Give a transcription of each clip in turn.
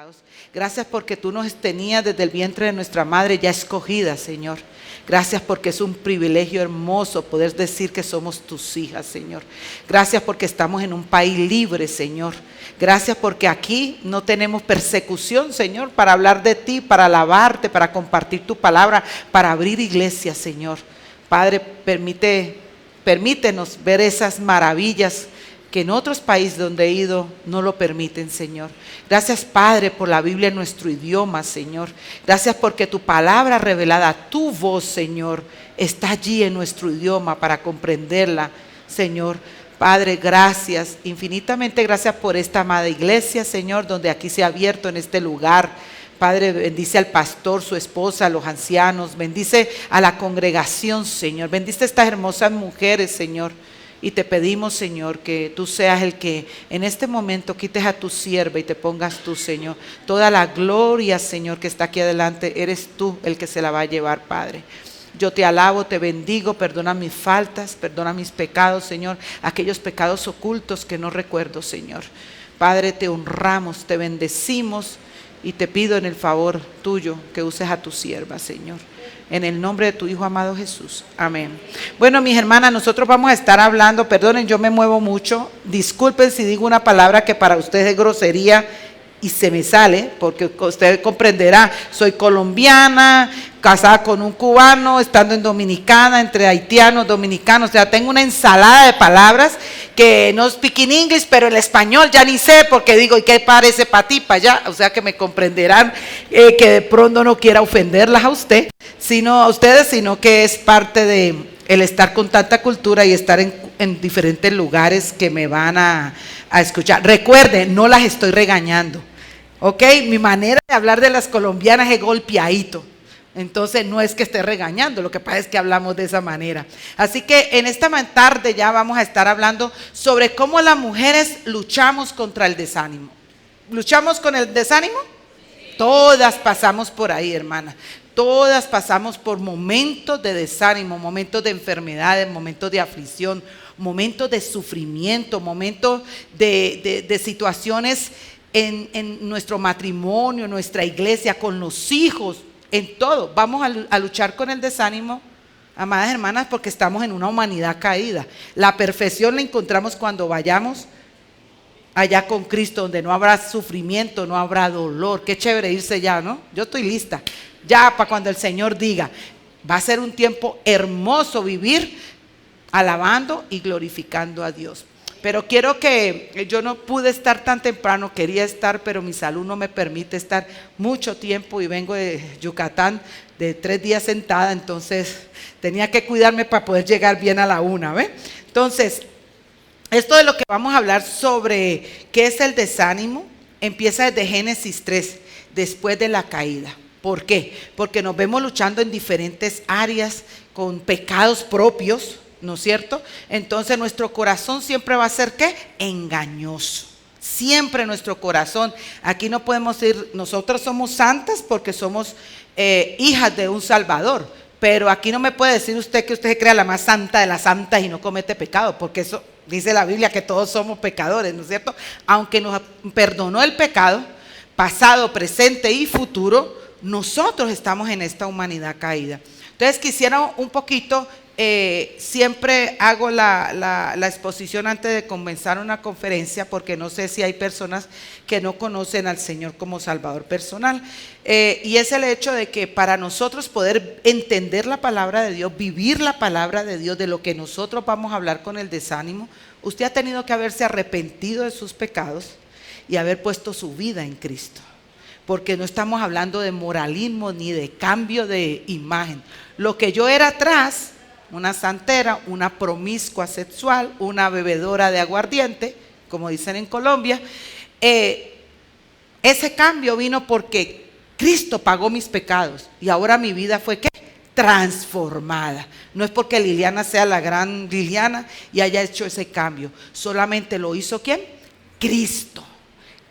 pecados. Gracias porque tú nos tenías desde el vientre de nuestra madre ya escogida, Señor. Gracias porque es un privilegio hermoso poder decir que somos tus hijas, Señor. Gracias porque estamos en un país libre, Señor. Gracias porque aquí no tenemos persecución, Señor, para hablar de ti, para alabarte, para compartir tu palabra, para abrir iglesias, Señor. Padre, permítenos ver esas maravillas que en otros países donde he ido no lo permiten, Señor. Gracias, Padre, por la Biblia en nuestro idioma, Señor. Gracias porque tu palabra revelada, tu voz, Señor, está allí en nuestro idioma para comprenderla, Señor. Padre, gracias, infinitamente gracias por esta amada iglesia, Señor, donde aquí se ha abierto en este lugar. Padre, bendice al pastor, su esposa, a los ancianos, bendice a la congregación, Señor. Bendice a estas hermosas mujeres, Señor. Y te pedimos, Señor, que tú seas el que en este momento quites a tu sierva y te pongas tú, Señor. Toda la gloria, Señor, que está aquí adelante, eres tú el que se la va a llevar, Padre. Yo te alabo, te bendigo, perdona mis faltas, perdona mis pecados, Señor. Aquellos pecados ocultos que no recuerdo, Señor. Padre, te honramos, te bendecimos y te pido en el favor tuyo que uses a tu sierva, Señor. En el nombre de tu Hijo amado Jesús. Amén. Bueno, mis hermanas, nosotros vamos a estar hablando, perdonen, yo me muevo mucho. Disculpen si digo una palabra que para ustedes es grosería y se me sale, porque usted comprenderá, soy colombiana, casada con un cubano, estando en Dominicana, entre haitianos, dominicanos, o sea, tengo una ensalada de palabras que no speak in English, pero el español ya ni sé, porque digo, ¿y qué parece para ti, para allá? O sea, que me comprenderán que de pronto no quiera ofenderlas a usted, sino a ustedes, sino que es parte de el estar con tanta cultura y estar en diferentes lugares que me van a escuchar. Recuerden, no las estoy regañando, ¿ok? Mi manera de hablar de las colombianas es golpeadito. Entonces no es que esté regañando, lo que pasa es que hablamos de esa manera. Así que en esta tarde ya vamos a estar hablando sobre cómo las mujeres luchamos contra el desánimo. ¿Luchamos con el desánimo? Todas pasamos por ahí, hermanas. Todas pasamos por momentos de desánimo, momentos de enfermedades, momentos de aflicción, momentos de sufrimiento, momentos de situaciones en nuestro matrimonio, en nuestra iglesia, con los hijos, en todo. Vamos a luchar con el desánimo, amadas hermanas, porque estamos en una humanidad caída. La perfección la encontramos cuando vayamos allá con Cristo, donde no habrá sufrimiento, no habrá dolor. Qué chévere irse ya, ¿no? Yo estoy lista, ya para cuando el Señor diga. Va a ser un tiempo hermoso vivir alabando y glorificando a Dios. Pero quiero que, yo no pude estar tan temprano, quería estar, pero mi salud no me permite estar mucho tiempo y vengo de Yucatán de 3 días sentada, entonces tenía que cuidarme para poder llegar bien a la 1, ¿ve? Entonces, esto de lo que vamos a hablar sobre qué es el desánimo, empieza desde Génesis 3, después de la caída. ¿Por qué? Porque nos vemos luchando en diferentes áreas con pecados propios, ¿no es cierto? Entonces nuestro corazón siempre va a ser ¿qué? Engañoso. Siempre nuestro corazón. Aquí no podemos decir, nosotros somos santas porque somos hijas de un Salvador. Pero aquí no me puede decir usted que usted se crea la más santa de las santas y no comete pecado, porque eso dice la Biblia que todos somos pecadores, ¿no es cierto? Aunque nos perdonó el pecado, pasado, presente y futuro, nosotros estamos en esta humanidad caída. Entonces quisiera un poquito, siempre hago la exposición antes de comenzar una conferencia, porque no sé si hay personas que no conocen al Señor como Salvador personal, y es el hecho de que para nosotros poder entender la palabra de Dios, vivir la palabra de Dios, de lo que nosotros vamos a hablar con el desánimo, usted ha tenido que haberse arrepentido de sus pecados y haber puesto su vida en Cristo. Porque no estamos hablando de moralismo ni de cambio de imagen. Lo que yo era atrás, una santera, una promiscua sexual, una bebedora de aguardiente, como dicen en Colombia, ese cambio vino porque Cristo pagó mis pecados y ahora mi vida fue ¿qué? Transformada. No es porque Liliana sea la gran Liliana y haya hecho ese cambio, solamente lo hizo ¿quién? Cristo.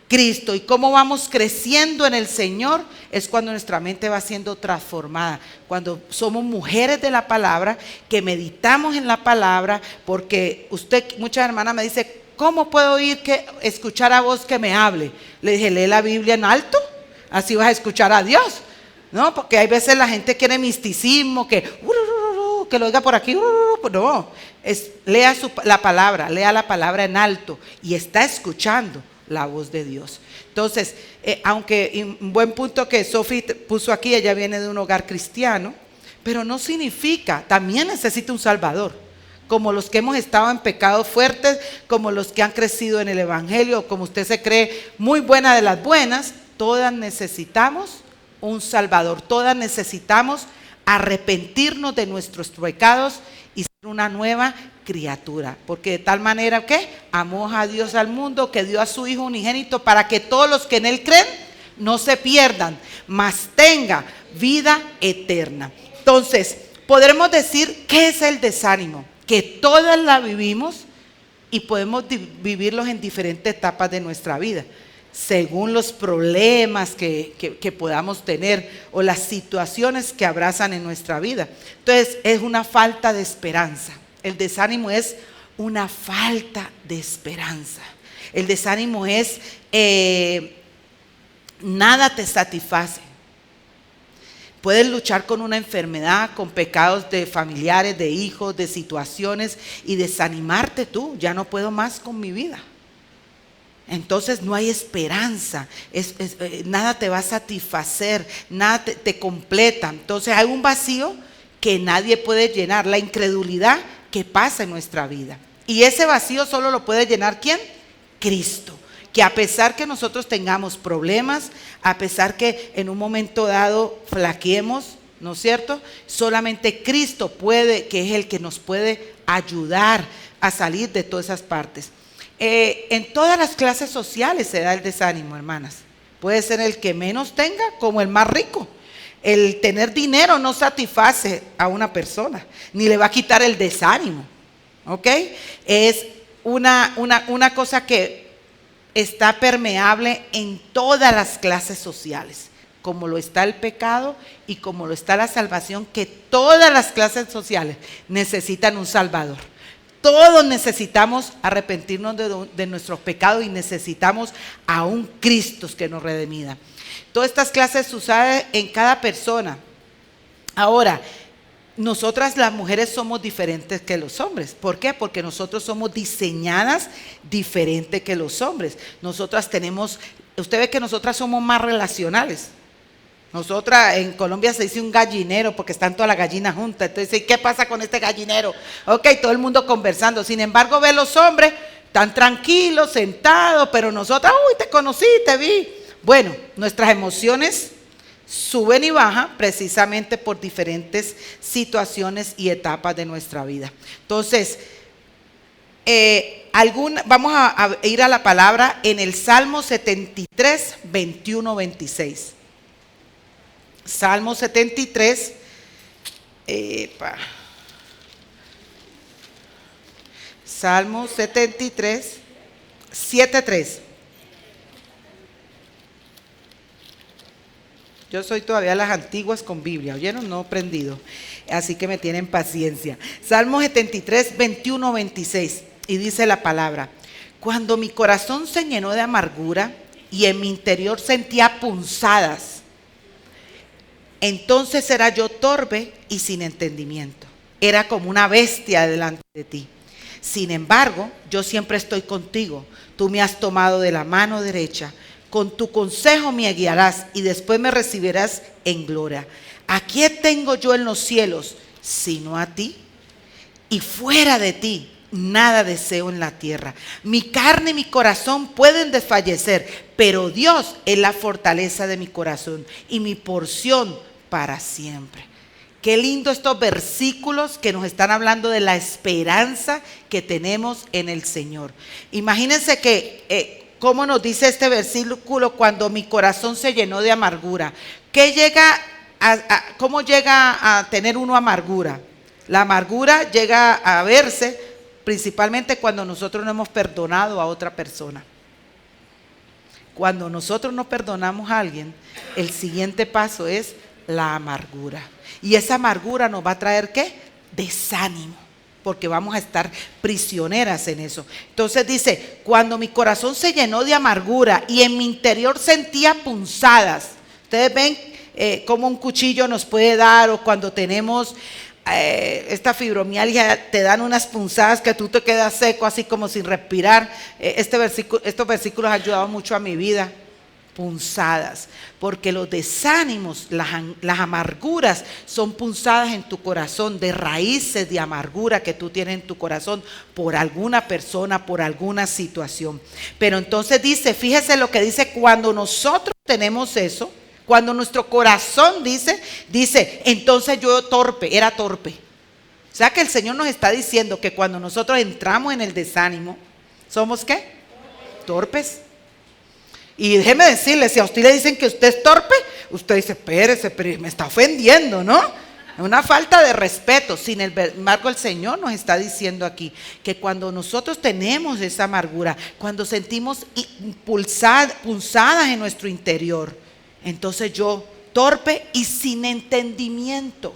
Cristo. Y cómo vamos creciendo en el Señor es cuando nuestra mente va siendo transformada, cuando somos mujeres de la palabra, que meditamos en la palabra, porque usted, muchas hermanas me dicen, ¿cómo puedo escuchar a vos que me hable? Le dije, lee la Biblia en alto, así vas a escuchar a Dios, ¿no? Porque hay veces la gente quiere misticismo, que lo oiga por aquí, no, lea la palabra en alto y está escuchando la voz de Dios. Entonces, aunque un buen punto que Sophie puso aquí, ella viene de un hogar cristiano, pero no significa, también necesita un Salvador, como los que hemos estado en pecados fuertes, como los que han crecido en el Evangelio, como usted se cree muy buena de las buenas, todas necesitamos un Salvador, todas necesitamos arrepentirnos de nuestros pecados y ser una nueva criatura, porque de tal manera que amó a Dios al mundo, que dio a su Hijo unigénito para que todos los que en Él creen no se pierdan, mas tenga vida eterna. Entonces, podremos decir, ¿qué es el desánimo? Que todas la vivimos y podemos vivirlos en diferentes etapas de nuestra vida, según los problemas que podamos tener o las situaciones que abrazan en nuestra vida. Entonces, es una falta de esperanza. El desánimo es una falta de esperanza. El desánimo es nada te satisface. Puedes luchar con una enfermedad, con pecados de familiares, de hijos, de situaciones y desanimarte tú. Ya no puedo más con mi vida. Entonces no hay esperanza, nada te va a satisfacer, nada te completa. Entonces hay un vacío que nadie puede llenar, la incredulidad que pasa en nuestra vida. Y ese vacío solo lo puede llenar ¿quién? Cristo. Que a pesar que nosotros tengamos problemas, a pesar que en un momento dado flaqueemos, ¿no es cierto? Solamente Cristo puede, que es el que nos puede ayudar a salir de todas esas partes. En todas las clases sociales se da el desánimo, hermanas. Puede ser el que menos tenga como el más rico. El tener dinero no satisface a una persona, ni le va a quitar el desánimo. ¿Ok? Es una cosa que está permeable en todas las clases sociales, como lo está el pecado y como lo está la salvación, que todas las clases sociales necesitan un Salvador. Todos necesitamos arrepentirnos de nuestros pecados y necesitamos a un Cristo que nos redimida. Todas estas clases suceden en cada persona. Ahora, nosotras las mujeres somos diferentes que los hombres. ¿Por qué? Porque nosotros somos diseñadas diferente que los hombres. Nosotras tenemos, usted ve que nosotras somos más relacionales. Nosotras en Colombia se dice un gallinero porque están todas las gallinas juntas. Entonces, ¿qué pasa con este gallinero? Ok, todo el mundo conversando. Sin embargo, ve los hombres tan tranquilos, sentados, pero nosotras, uy, te conocí, te vi. Bueno, nuestras emociones suben y bajan precisamente por diferentes situaciones y etapas de nuestra vida. Entonces, vamos a ir a la palabra en el Salmo 73, 21, 26. Salmo 73, Salmo 73, 7:3. Yo soy todavía las antiguas con Biblia, ¿oyeron? No he aprendido, así que me tienen paciencia. Salmo 73, 21, 26, y dice la palabra: cuando mi corazón se llenó de amargura y en mi interior sentía punzadas, entonces era yo torpe y sin entendimiento. Era como una bestia delante de ti. Sin embargo, yo siempre estoy contigo. Tú me has tomado de la mano derecha. Con tu consejo me guiarás y después me recibirás en gloria. ¿A quién tengo yo en los cielos sino a ti? Y fuera de ti nada deseo en la tierra. Mi carne y mi corazón pueden desfallecer, pero Dios es la fortaleza de mi corazón y mi porción para siempre. Qué lindo estos versículos que nos están hablando de la esperanza que tenemos en el Señor. Imagínense que cómo nos dice este versículo: cuando mi corazón se llenó de amargura. ¿Cómo llega a tener uno amargura? La amargura llega a verse principalmente cuando nosotros no hemos perdonado a otra persona. Cuando nosotros no perdonamos a alguien, el siguiente paso es la amargura. Y esa amargura nos va a traer ¿qué? Desánimo. porque vamos a estar prisioneras en eso. Entonces dice, cuando mi corazón se llenó de amargura y en mi interior sentía punzadas. Ustedes ven cómo un cuchillo nos puede dar, o cuando tenemos esta fibromialgia, te dan unas punzadas que tú te quedas seco, así como sin respirar. Estos versículos han ayudado mucho a mi vida. Punzadas, porque los desánimos, las amarguras son punzadas en tu corazón, de raíces de amargura que tú tienes en tu corazón por alguna persona, por alguna situación. Pero entonces dice, fíjese lo que dice, cuando nosotros tenemos eso, cuando nuestro corazón dice, entonces yo era torpe. O sea que el Señor nos está diciendo que cuando nosotros entramos en el desánimo, ¿somos qué? Torpes. Y déjeme decirle, si a usted le dicen que usted es torpe, usted dice, espérese, pero me está ofendiendo, ¿no? Es una falta de respeto. Sin embargo, el Señor nos está diciendo aquí que cuando nosotros tenemos esa amargura, cuando sentimos punzadas en nuestro interior, entonces yo, torpe y sin entendimiento.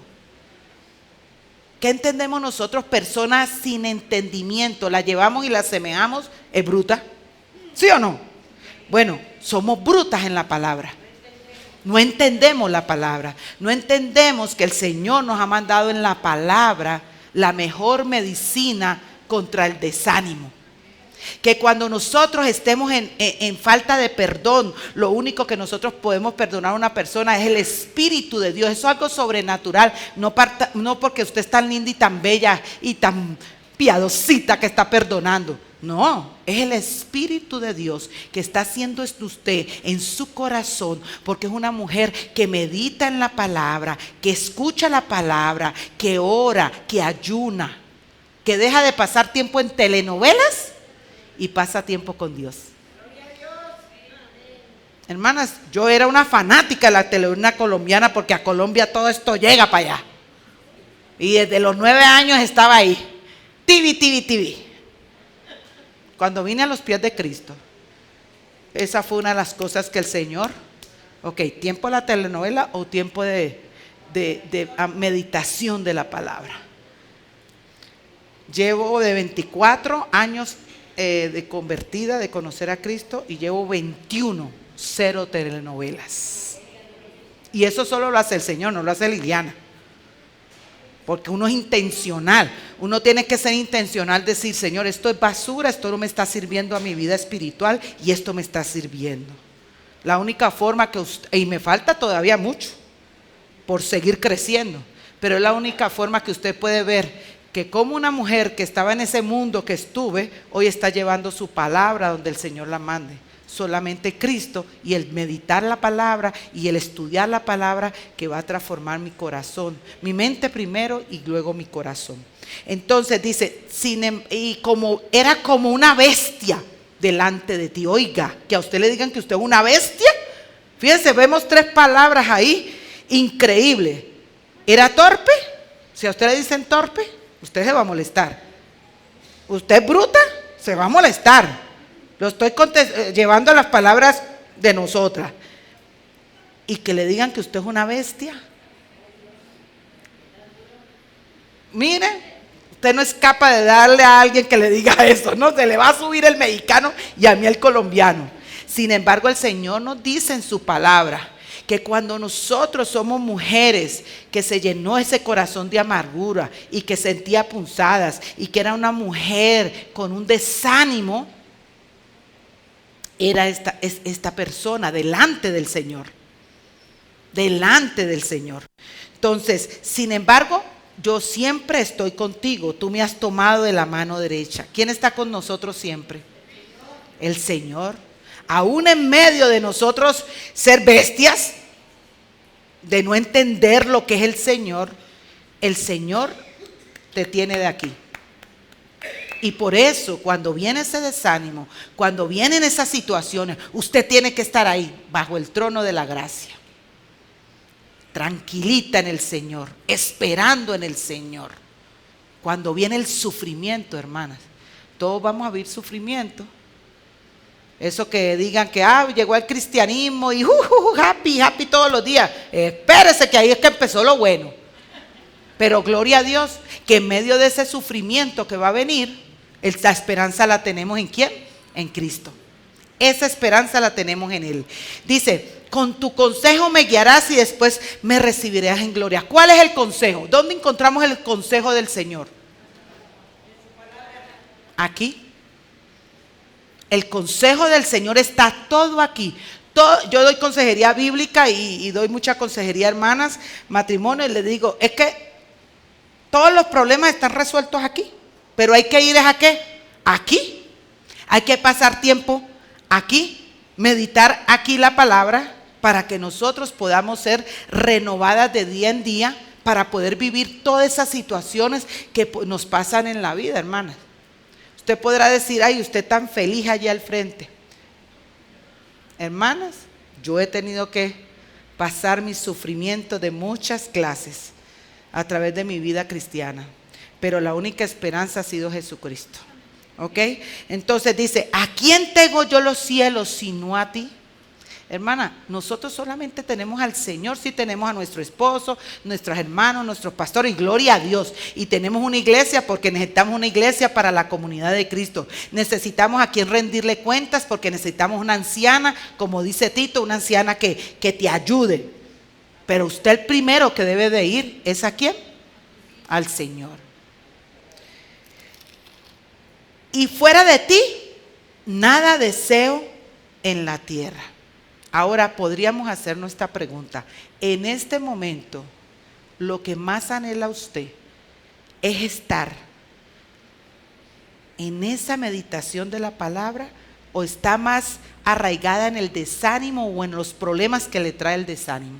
¿Qué entendemos nosotros? Personas sin entendimiento, la llevamos y la asemejamos, es bruta. ¿Sí o no? Bueno, somos brutas en la palabra. No entendemos la palabra. No entendemos que el Señor nos ha mandado en la palabra la mejor medicina contra el desánimo. Que cuando nosotros estemos en falta de perdón, lo único que nosotros podemos perdonar a una persona es el Espíritu de Dios. Eso es algo sobrenatural. No porque usted es tan linda y tan bella y tan piadosita que está perdonando. No, es el Espíritu de Dios que está haciendo esto usted en su corazón, porque es una mujer que medita en la palabra, que escucha la palabra, que ora, que ayuna, que deja de pasar tiempo en telenovelas y pasa tiempo con Dios. Hermanas, yo era una fanática de la telenovela colombiana, porque a Colombia todo esto llega para allá. Y desde los 9 años estaba ahí. TV. Cuando vine a los pies de Cristo, esa fue una de las cosas que el Señor, tiempo de la telenovela o tiempo de meditación de la palabra. Llevo de 24 años de convertida, de conocer a Cristo, y llevo 21, 0 telenovelas. Y eso solo lo hace el Señor, no lo hace Liliana. Porque uno es intencional, uno tiene que ser intencional, decir, Señor, esto es basura, esto no me está sirviendo a mi vida espiritual y esto me está sirviendo. La única forma y me falta todavía mucho por seguir creciendo, pero es la única forma que usted puede ver que como una mujer que estaba en ese mundo que estuve, hoy está llevando su palabra donde el Señor la mande. Solamente Cristo y el meditar la palabra y el estudiar la palabra que va a transformar mi corazón, mi mente primero y luego mi corazón. Entonces dice, era como una bestia delante de ti. Oiga, que a usted le digan que usted es una bestia. Fíjense, vemos 3 palabras ahí, increíble. ¿Era torpe? Si a usted le dicen torpe, usted se va a molestar. ¿Usted es bruta? Se va a molestar. Lo estoy llevando a las palabras de nosotras. Y que le digan que usted es una bestia. Mire, usted no es capaz de darle a alguien que le diga eso, no, se le va a subir el mexicano y a mí el colombiano. Sin embargo, el Señor nos dice en su palabra que cuando nosotros somos mujeres que se llenó ese corazón de amargura y que sentía punzadas y que era una mujer con un desánimo, era esta persona delante del Señor. Delante del Señor. Entonces, sin embargo, yo siempre estoy contigo. Tú me has tomado de la mano derecha. ¿Quién está con nosotros siempre? El Señor. Aún en medio de nosotros ser bestias, de no entender lo que es el Señor te tiene de aquí. Y por eso, cuando viene ese desánimo, cuando vienen esas situaciones, usted tiene que estar ahí, bajo el trono de la gracia. Tranquilita en el Señor, esperando en el Señor. Cuando viene el sufrimiento, hermanas, todos vamos a vivir sufrimiento. Eso que digan que llegó el cristianismo y happy todos los días. Espérese que ahí es que empezó lo bueno. Pero gloria a Dios que en medio de ese sufrimiento que va a venir, esa esperanza la tenemos ¿en quién? En Cristo. Esa esperanza la tenemos en Él. Dice, con tu consejo me guiarás y después me recibirás en gloria. ¿Cuál es el consejo? ¿Dónde encontramos el consejo del Señor? Aquí. El consejo del Señor está todo aquí. Yo doy consejería bíblica y doy mucha consejería a hermanas, matrimonio, y les digo, es que todos los problemas están resueltos aquí. Pero hay que ir ¿a qué? Aquí. Hay que pasar tiempo aquí, meditar aquí la palabra para que nosotros podamos ser renovadas de día en día para poder vivir todas esas situaciones que nos pasan en la vida, hermanas. Usted podrá decir, ay, usted tan feliz allá al frente. Hermanas, yo he tenido que pasar mis sufrimientos de muchas clases a través de mi vida cristiana, pero la única esperanza ha sido Jesucristo. ¿Ok? Entonces dice, ¿a quién tengo yo los cielos sino a ti? Hermana, nosotros solamente tenemos al Señor, sí tenemos a nuestro esposo, nuestros hermanos, nuestros pastores, y gloria a Dios. Y tenemos una iglesia porque necesitamos una iglesia para la comunidad de Cristo. Necesitamos a quien rendirle cuentas porque necesitamos una anciana, como dice Tito, una anciana que te ayude. Pero usted el primero que debe de ir es ¿a quién? Al Señor. Y fuera de ti, nada deseo en la tierra. Ahora podríamos hacernos esta pregunta. En este momento, lo que más anhela usted es estar en esa meditación de la palabra, o está más arraigada en el desánimo o en los problemas que le trae el desánimo.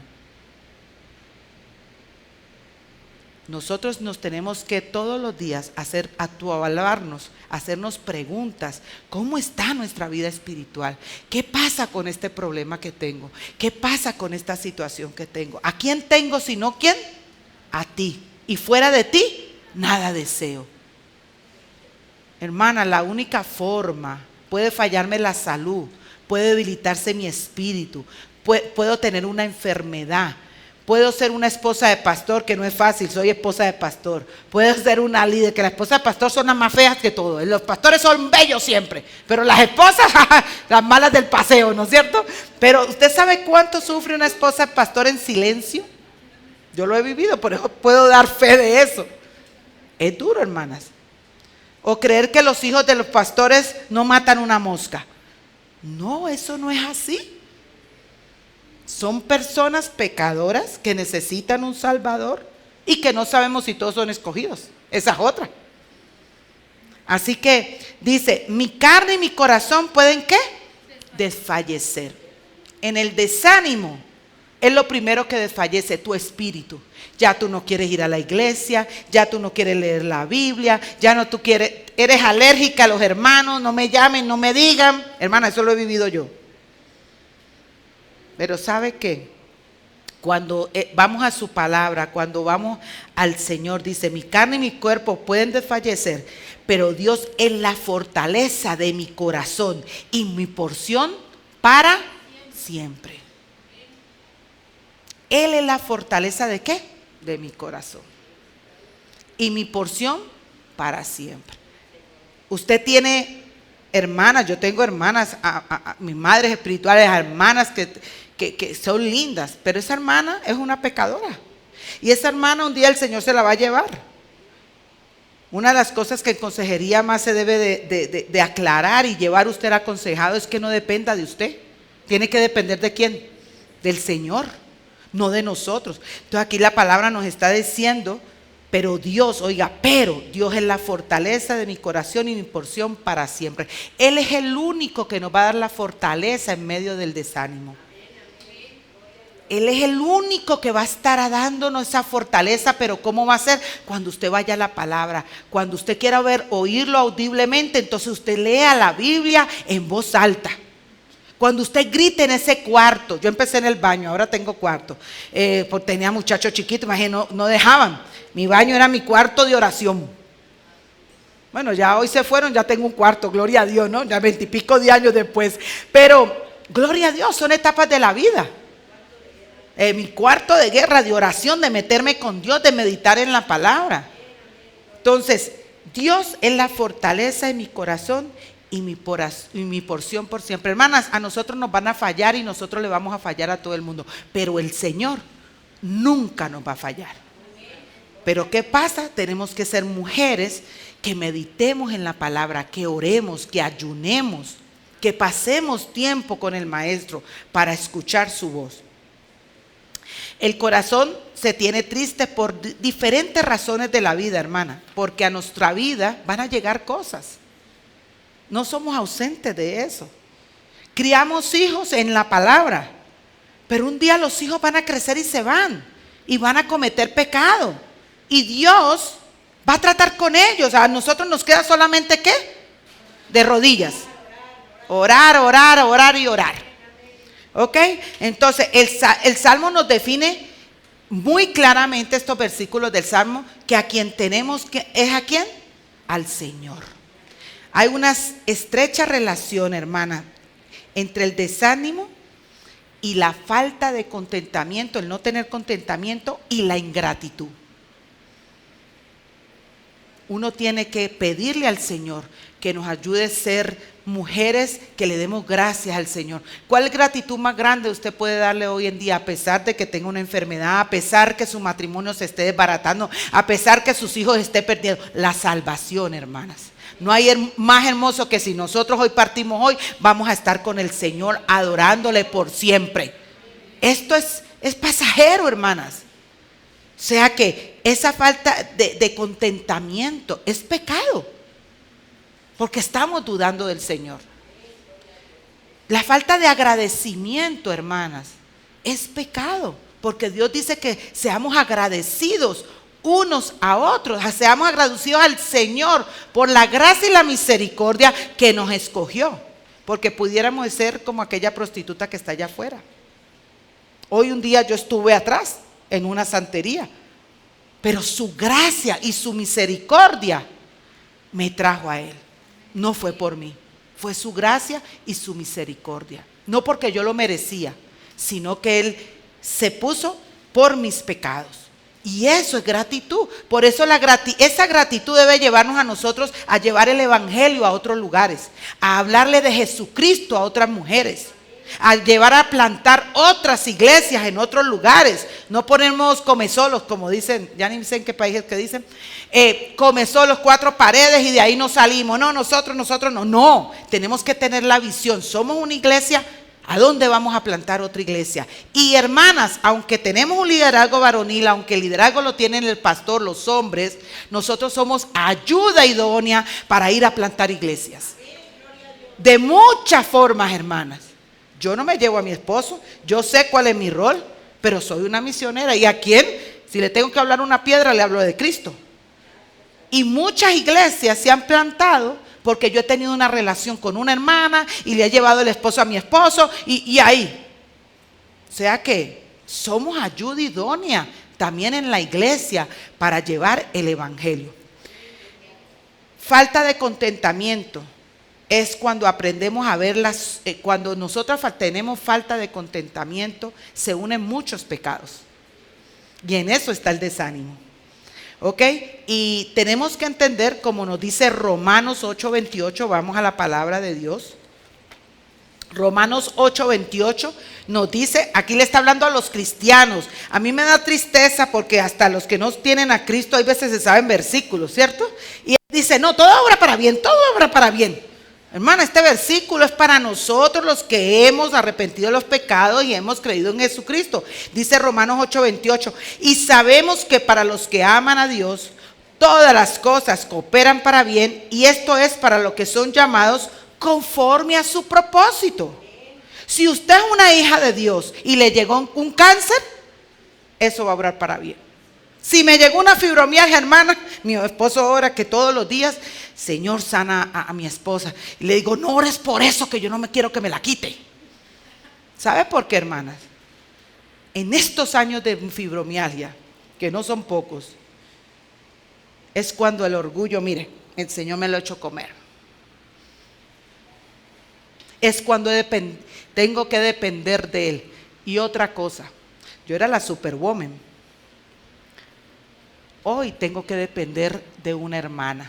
Nosotros nos tenemos que todos los días autoevaluarnos, hacernos preguntas. ¿Cómo está nuestra vida espiritual? ¿Qué pasa con este problema que tengo? ¿Qué pasa con esta situación que tengo? ¿A quién tengo sino quién? A ti. Y fuera de ti, nada deseo. Hermana, la única forma, puede fallarme la salud, puede debilitarse mi espíritu, puedo tener una enfermedad. Puedo ser una esposa de pastor, que no es fácil, soy esposa de pastor. Puedo ser una líder, que las esposas de pastor son las más feas que todo. Los pastores son bellos siempre, pero las esposas, las malas del paseo, ¿no es cierto? Pero ¿usted sabe cuánto sufre una esposa de pastor en silencio? Yo lo he vivido, por eso puedo dar fe de eso. Es duro, hermanas. O creer que los hijos de los pastores no matan una mosca. No, eso no es así. Son personas pecadoras que necesitan un Salvador y que no sabemos si todos son escogidos. Esa es otra. Así que dice, mi carne y mi corazón pueden ¿qué? Desfallecer. En el desánimo es lo primero que desfallece, tu espíritu. Ya tú no quieres ir a la iglesia, ya tú no quieres leer la Biblia, ya no tú quieres, eres alérgica a los hermanos, no me llamen, no me digan. Hermana, eso lo he vivido yo. Pero ¿sabe qué? Cuando vamos a su palabra, cuando vamos al Señor, dice, mi carne y mi cuerpo pueden desfallecer, pero Dios es la fortaleza de mi corazón y mi porción para siempre. Él es la fortaleza ¿de qué? De mi corazón. Y mi porción para siempre. Usted tiene hermanas, yo tengo hermanas, mis madres espirituales, hermanas que son lindas, pero esa hermana es una pecadora. Y esa hermana un día el Señor se la va a llevar. Una de las cosas que en consejería más se debe de aclarar y llevar usted aconsejado es que no dependa de usted. Tiene que depender ¿de quién? Del Señor, no de nosotros. Entonces aquí la palabra nos está diciendo, pero Dios, oiga, pero Dios es la fortaleza de mi corazón y mi porción para siempre. Él es el único que nos va a dar la fortaleza en medio del desánimo. Él es el único que va a estar dándonos esa fortaleza, pero ¿cómo va a ser? Cuando usted vaya a la palabra, cuando usted quiera oírlo audiblemente, entonces usted lea la Biblia en voz alta. Cuando usted grite en ese cuarto, yo empecé en el baño, ahora tengo cuarto, porque tenía muchachos chiquitos, imagínate, no dejaban. Mi baño era mi cuarto de oración. Bueno, ya hoy se fueron, ya tengo un cuarto, gloria a Dios, ¿no? Ya 20 y pico de años después. Pero, gloria a Dios, son etapas de la vida. mi cuarto de guerra, de oración, de meterme con Dios, de meditar en la palabra. Entonces, Dios es la fortaleza de mi corazón y mi porción por siempre. Hermanas, a nosotros nos van a fallar y nosotros le vamos a fallar a todo el mundo, pero el Señor nunca nos va a fallar. Pero ¿qué pasa? Tenemos que ser mujeres que meditemos en la palabra, que oremos, que ayunemos, que pasemos tiempo con el Maestro para escuchar su voz. El corazón se tiene triste por diferentes razones de la vida, hermana, porque a nuestra vida van a llegar cosas. No somos ausentes de eso. Criamos hijos en la palabra, pero un día los hijos van a crecer y se van, y van a cometer pecado. Y Dios va a tratar con ellos. A nosotros nos queda solamente ¿qué? De rodillas. Orar, orar, orar y orar. ¿Ok? Entonces el Salmo nos define muy claramente, estos versículos del Salmo, que a quien tenemos que, ¿es a quién? Al Señor. Hay una estrecha relación, hermana, entre el desánimo y la falta de contentamiento, el no tener contentamiento y la ingratitud. Uno tiene que pedirle al Señor que nos ayude a ser mujeres que le demos gracias al Señor. ¿Cuál gratitud más grande usted puede darle hoy en día, a pesar de que tenga una enfermedad, a pesar que su matrimonio se esté desbaratando, a pesar que sus hijos estén perdiendo? La salvación, hermanas. No hay más hermoso que si nosotros hoy partimos hoy, vamos a estar con el Señor adorándole por siempre. Esto es pasajero, hermanas. O sea que esa falta de contentamiento es pecado, porque estamos dudando del Señor. La falta de agradecimiento, hermanas, es pecado, porque Dios dice que seamos agradecidos unos a otros, seamos agradecidos al Señor por la gracia y la misericordia que nos escogió, porque pudiéramos ser como aquella prostituta que está allá afuera. Hoy un día yo estuve atrás en una santería, pero su gracia y su misericordia me trajo a Él. No fue por mí, fue su gracia y su misericordia. No porque yo lo merecía, sino que Él se puso por mis pecados. Y eso es gratitud. Por eso esa gratitud debe llevarnos a nosotros a llevar el evangelio a otros lugares, a hablarle de Jesucristo a otras mujeres, a llevar a plantar otras iglesias en otros lugares. No ponemos comesolos, como dicen, ya ni sé en qué países que dicen, comesolos, 4 paredes y de ahí no salimos. No, nosotros no, tenemos que tener la visión. Somos una iglesia. ¿A dónde vamos a plantar otra iglesia? Y hermanas, aunque tenemos un liderazgo varonil, aunque el liderazgo lo tienen el pastor, los hombres, nosotros somos ayuda idónea para ir a plantar iglesias. De muchas formas, hermanas. Yo no me llevo a mi esposo, yo sé cuál es mi rol, pero soy una misionera. ¿Y a quién? Si le tengo que hablar a una piedra, le hablo de Cristo. Y muchas iglesias se han plantado porque yo he tenido una relación con una hermana y le he llevado el esposo a mi esposo y ahí. O sea que somos ayuda idónea también en la iglesia para llevar el evangelio. Falta de contentamiento es cuando aprendemos a ver cuando nosotros tenemos falta de contentamiento, se unen muchos pecados. Y en eso está el desánimo. ¿Ok? Y tenemos que entender, como nos dice Romanos 8:28, vamos a la palabra de Dios. Romanos 8:28 nos dice, aquí le está hablando a los cristianos. A mí me da tristeza porque hasta los que no tienen a Cristo hay veces se saben versículos, ¿cierto? Y dice, no, todo obra para bien, todo obra para bien. Hermana, este versículo es para nosotros los que hemos arrepentido de los pecados y hemos creído en Jesucristo. Dice Romanos 8:28, y sabemos que para los que aman a Dios, todas las cosas cooperan para bien, y esto es para los que son llamados conforme a su propósito. Si usted es una hija de Dios y le llegó un cáncer, eso va a obrar para bien. Si me llegó una fibromialgia, hermana, mi esposo ora que todos los días, Señor, sana a mi esposa. Y le digo, no ores por eso, que yo no me quiero que me la quite. ¿Sabe por qué, hermanas? En estos años de fibromialgia, que no son pocos, es cuando el orgullo, mire, el Señor me lo ha hecho comer. Es cuando tengo que depender de Él. Y otra cosa, Yo era la superwoman. Hoy tengo que depender de una hermana.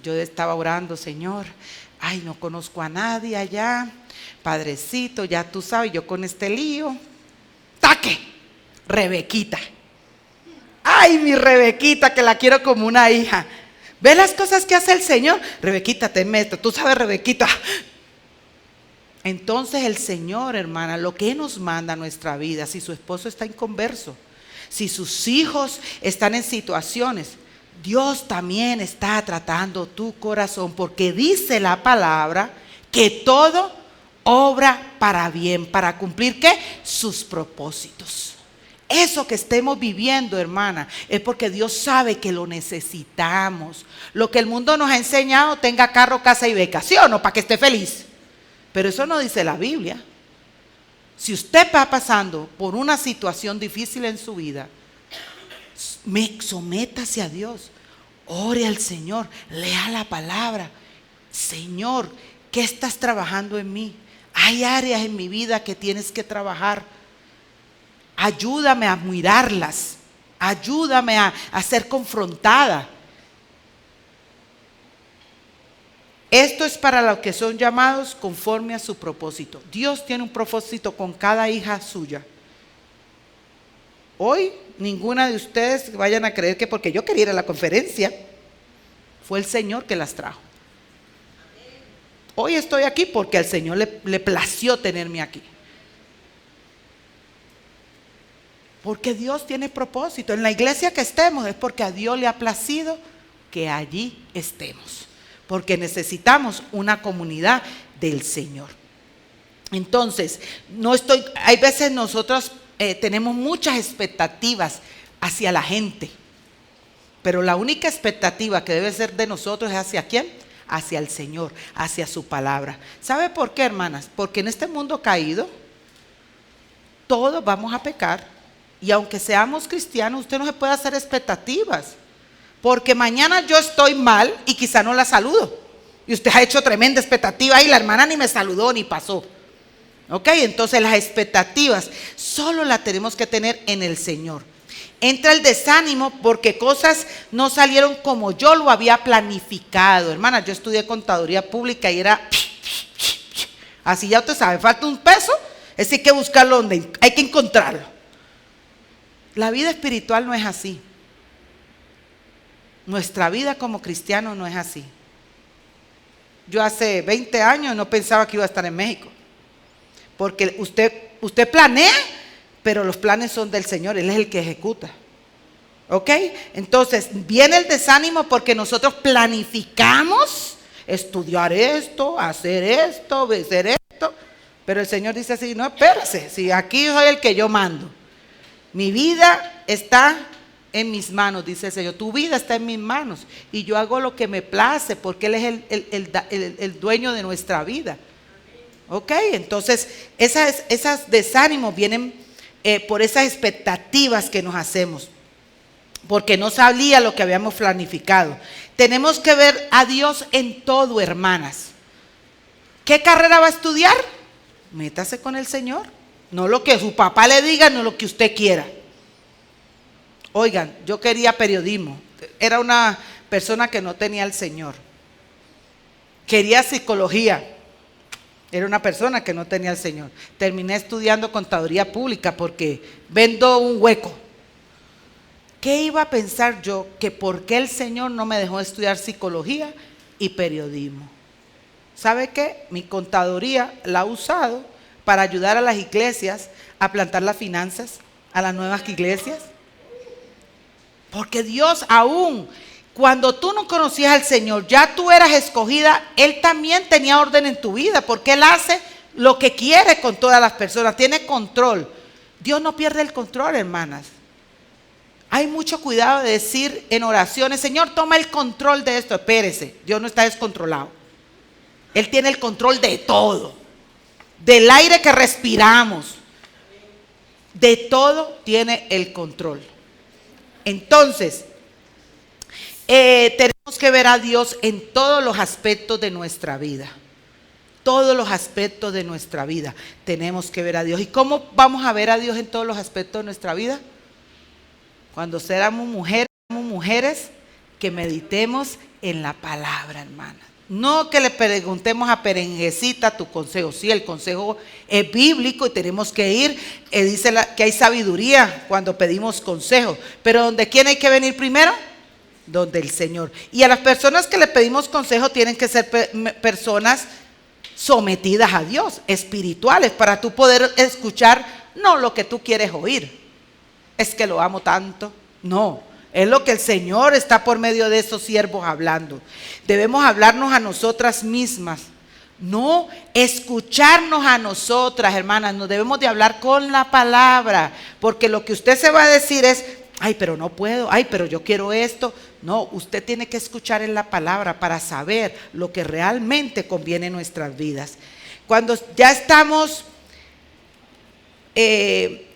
Yo estaba orando, Señor, ay, no conozco a nadie allá, Padrecito, ya tú sabes, yo con este lío, ¡taque! Rebequita. Ay, mi Rebequita, que la quiero como una hija. ¿Ve las cosas que hace el Señor? Rebequita, te meto, tú sabes, Rebequita. Entonces el Señor, hermana, lo que nos manda a nuestra vida, si su esposo está inconverso, si sus hijos están en situaciones, Dios también está tratando tu corazón, porque dice la palabra que todo obra para bien, para cumplir ¿qué? Sus propósitos. Eso que estemos viviendo, hermana, es porque Dios sabe que lo necesitamos. Lo que el mundo nos ha enseñado, tenga carro, casa y beca, ¿sí o no? Para que esté feliz. Pero eso no dice la Biblia. Si usted va pasando por una situación difícil en su vida, sométase a Dios, ore al Señor, lea la palabra. Señor, ¿qué estás trabajando en mí? Hay áreas en mi vida que tienes que trabajar. Ayúdame a mirarlas, ayúdame a ser confrontada. Esto es para los que son llamados conforme a su propósito. Dios tiene un propósito con cada hija suya. Hoy ninguna de ustedes vayan a creer que porque yo quería ir a la conferencia, fue el Señor que las trajo. Hoy estoy aquí porque al Señor le plació tenerme aquí. Porque Dios tiene propósito. En la iglesia que estemos es porque a Dios le ha placido que allí estemos. Porque necesitamos una comunidad del Señor. Entonces, hay veces nosotros tenemos muchas expectativas hacia la gente. Pero la única expectativa que debe ser de nosotros es ¿hacia quién? Hacia el Señor, hacia su palabra. ¿Sabe por qué, hermanas? Porque en este mundo caído, todos vamos a pecar. Y aunque seamos cristianos, usted no se puede hacer expectativas. Porque mañana yo estoy mal y quizá no la saludo. Y usted ha hecho tremenda expectativa y la hermana ni me saludó ni pasó. ¿Ok? Entonces las expectativas solo las tenemos que tener en el Señor. Entra el desánimo porque cosas no salieron como yo lo había planificado. Hermana, yo estudié contaduría pública y era así, ya usted sabe, falta un peso, es hay que buscarlo donde hay que encontrarlo. La vida espiritual no es así. Nuestra vida como cristianos no es así. Yo hace 20 años no pensaba que iba a estar en México. Porque usted planea, pero los planes son del Señor, Él es el que ejecuta. ¿Ok? Entonces, viene el desánimo porque nosotros planificamos estudiar esto, hacer esto, hacer esto. Pero el Señor dice así, no, espérese, si aquí soy el que yo mando. Mi vida está en mis manos, dice el Señor. Tu vida está en mis manos y yo hago lo que me place porque Él es el dueño de nuestra vida. Ok, entonces esos desánimos vienen por esas expectativas que nos hacemos, porque no sabía lo que habíamos planificado. Tenemos que ver a Dios en todo, hermanas. ¿Qué carrera va a estudiar? Métase con el Señor. No lo que su papá le diga, no lo que usted quiera. Oigan, yo quería periodismo. Era una persona que no tenía al Señor. Quería psicología. Era una persona que no tenía al Señor. Terminé estudiando contaduría pública porque vendo un hueco. ¿Qué iba a pensar yo? Que por qué el Señor no me dejó estudiar psicología y periodismo. ¿Sabe qué? Mi contaduría la ha usado para ayudar a las iglesias a plantar las finanzas a las nuevas iglesias. Porque Dios aún, cuando tú no conocías al Señor, ya tú eras escogida, Él también tenía orden en tu vida, porque Él hace lo que quiere con todas las personas, tiene control. Dios no pierde el control, hermanas. Hay mucho cuidado de decir en oraciones, Señor, toma el control de esto. Espérese, Dios no está descontrolado. Él tiene el control de todo. Del aire que respiramos, de todo tiene el control. Entonces, tenemos que ver a Dios en todos los aspectos de nuestra vida. todos los aspectos de nuestra vida tenemos que ver a Dios. ¿Y cómo vamos a ver a Dios en todos los aspectos de nuestra vida? Cuando seamos mujeres que meditemos en la palabra, hermana. No que le preguntemos a Perenjecita tu consejo. Sí, el consejo es bíblico y tenemos que ir. Dice que hay sabiduría cuando pedimos consejo. Pero ¿donde quién hay que venir primero? Donde el Señor. Y a las personas que le pedimos consejo tienen que ser personas sometidas a Dios, espirituales, para tú poder escuchar no lo que tú quieres oír. Es que lo amo tanto. No. Es lo que el Señor está por medio de esos siervos hablando. Debemos hablarnos a nosotras mismas, no escucharnos a nosotras, hermanas. Nos debemos de hablar con la palabra, porque lo que usted se va a decir es, ay, pero no puedo, ay, pero yo quiero esto. No, usted tiene que escuchar en la palabra para saber lo que realmente conviene en nuestras vidas. Cuando ya estamos en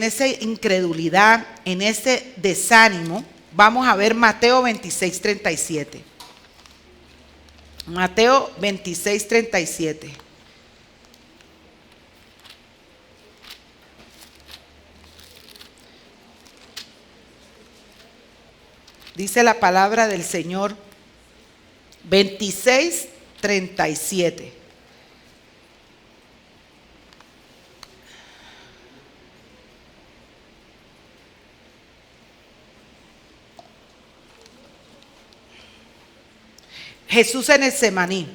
esa incredulidad, en ese desánimo, vamos a ver Mateo 26:37. Mateo 26:37. Dice la palabra del Señor, 26:37. Jesús en el Getsemaní.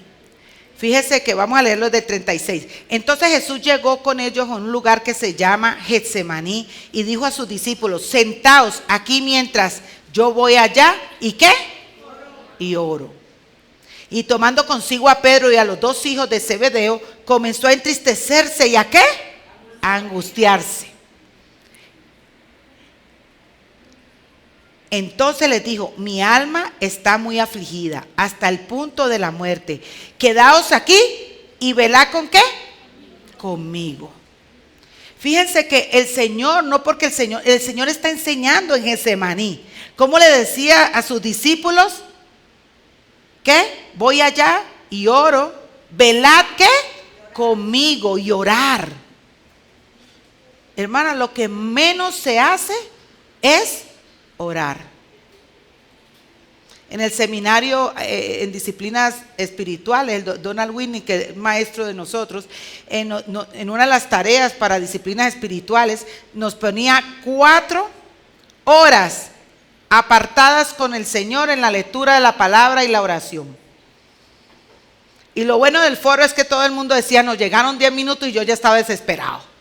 Fíjese que vamos a leerlo de 36. Entonces Jesús llegó con ellos a un lugar que se llama Getsemaní y dijo a sus discípulos, sentaos aquí mientras yo voy allá. ¿Y qué? Y oro. Y tomando consigo a Pedro y a los dos hijos de Zebedeo, comenzó a entristecerse y ¿a qué? A angustiarse. Entonces les dijo, mi alma está muy afligida hasta el punto de la muerte. Quedaos aquí y velad ¿con qué? Conmigo. Fíjense que el Señor, no porque el Señor está enseñando en Getsemaní. ¿Cómo le decía a sus discípulos? ¿Qué? Voy allá y oro. Velad ¿qué? Conmigo y orar. Hermana, lo que menos se hace es orar. En el seminario en disciplinas espirituales, el Donald Whitney, que es maestro de nosotros, en una de las tareas para disciplinas espirituales, nos ponía 4 horas apartadas con el Señor en la lectura de la palabra y la oración. Y lo bueno del foro es que todo el mundo decía, nos llegaron 10 minutos y yo ya estaba desesperado.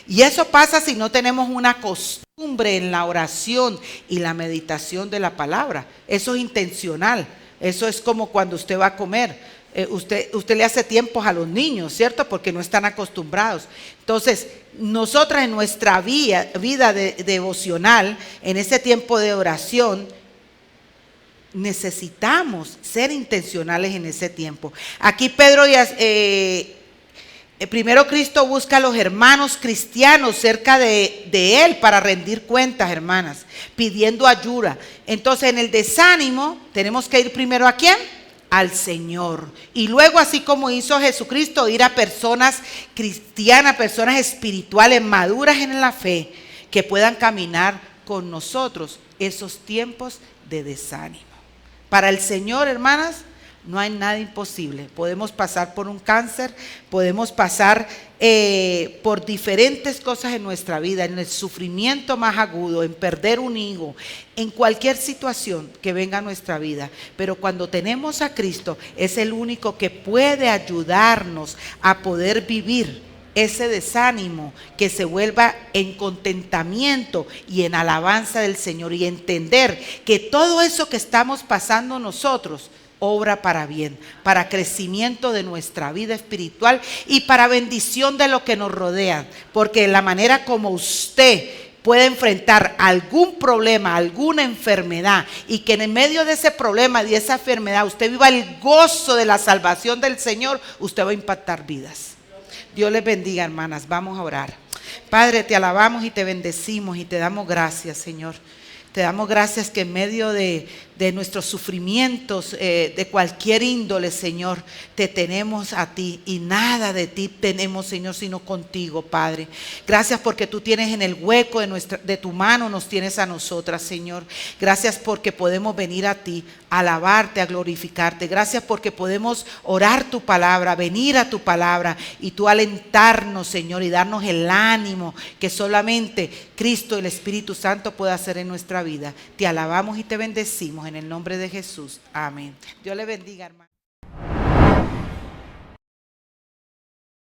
Y eso pasa si no tenemos una costumbre en la oración y la meditación de la palabra. Eso es intencional. Eso es como cuando usted va a comer. Usted le hace tiempos a los niños, ¿cierto? Porque no están acostumbrados. Entonces, nosotras en nuestra vida devocional, en ese tiempo de oración, necesitamos ser intencionales en ese tiempo. Aquí Pedro primero Cristo busca a los hermanos cristianos cerca de Él para rendir cuentas, hermanas, pidiendo ayuda. Entonces en el desánimo tenemos que ir primero ¿a quién? Al Señor. Y luego, así como hizo Jesucristo, ir a personas cristianas, personas espirituales maduras en la fe, que puedan caminar con nosotros esos tiempos de desánimo. Para el Señor, hermanas, no hay nada imposible. Podemos pasar por un cáncer, podemos pasar por diferentes cosas en nuestra vida, en el sufrimiento más agudo, en perder un hijo, en cualquier situación que venga a nuestra vida. Pero cuando tenemos a Cristo, es el único que puede ayudarnos a poder vivir ese desánimo, que se vuelva en contentamiento y en alabanza del Señor, y entender que todo eso que estamos pasando nosotros obra para bien, para crecimiento de nuestra vida espiritual y para bendición de lo que nos rodea, porque la manera como usted puede enfrentar algún problema, alguna enfermedad, y que en medio de ese problema y de esa enfermedad usted viva el gozo de la salvación del Señor, usted va a impactar vidas. Dios les bendiga, hermanas. Vamos a orar. Padre, te alabamos y te bendecimos y te damos gracias, Señor. Te damos gracias que en medio de de nuestros sufrimientos, de cualquier índole, Señor, te tenemos a ti y nada de ti tenemos, Señor, sino contigo, Padre. Gracias porque tú tienes en el hueco de tu mano, nos tienes a nosotras, Señor. Gracias porque podemos venir a ti, a alabarte, a glorificarte. Gracias porque podemos orar tu palabra, venir a tu palabra y tú alentarnos, Señor, y darnos el ánimo que solamente Cristo, el Espíritu Santo, puede hacer en nuestra vida. Te alabamos y te bendecimos en el nombre de Jesús. Amén. Dios le bendiga, hermano.